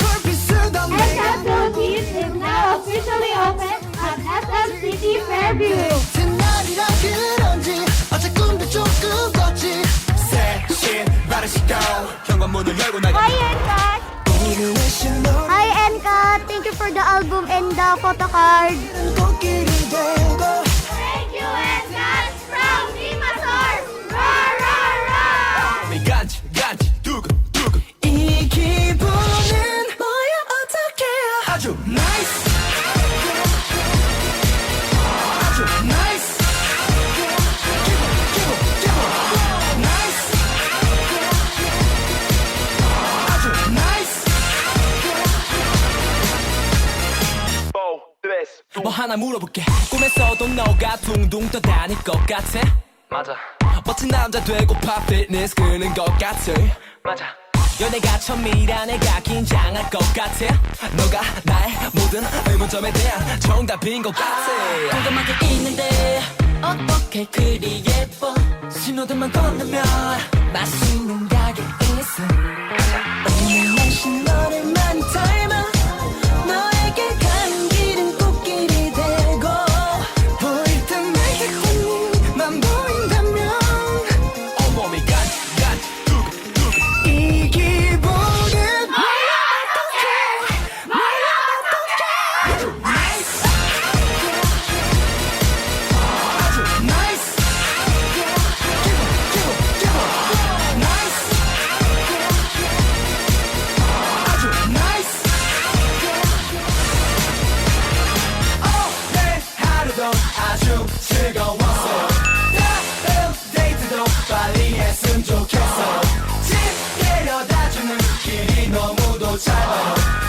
N.Cat Philippines is now officially open at SM City Fairview. Hi N.Cat! Hi N.Cat! Thank you for the album and the photo card. Thank you N.Cat! From Limasol! Roar, roar, roar! 이 기분은 뭐야 어떡해 아주 nice 아주 nice nice 아주 nice 뭐 하나 물어볼게 꿈에서도 너가 둥둥 떠다닐 것 같아 맞아 멋진 남자 되고파 피트니스 끄는 것 같아 맞아 연애가 처음이라 내가 긴장할 것 같아 너가 나의 모든 의문점에 대한 정답인 것 같아 공감하게 있는데 어떻게 그리 예뻐 신호등만 건너면 맛있는 가게 있어 오늘 날씨 너를 많이 닮아 너에게 가는 길은 꽃길이 되고 보일 듯 말 듯한 만 보인다면 온몸이 이 기분은 뭐야 어떡해 아주 nice 아주 nice nice 아주 nice 오늘 하루도 아주 즐거웠어 다음 데이트도 빨리 했으면 좋겠어 집 데려다주는 길이 너무도 짧아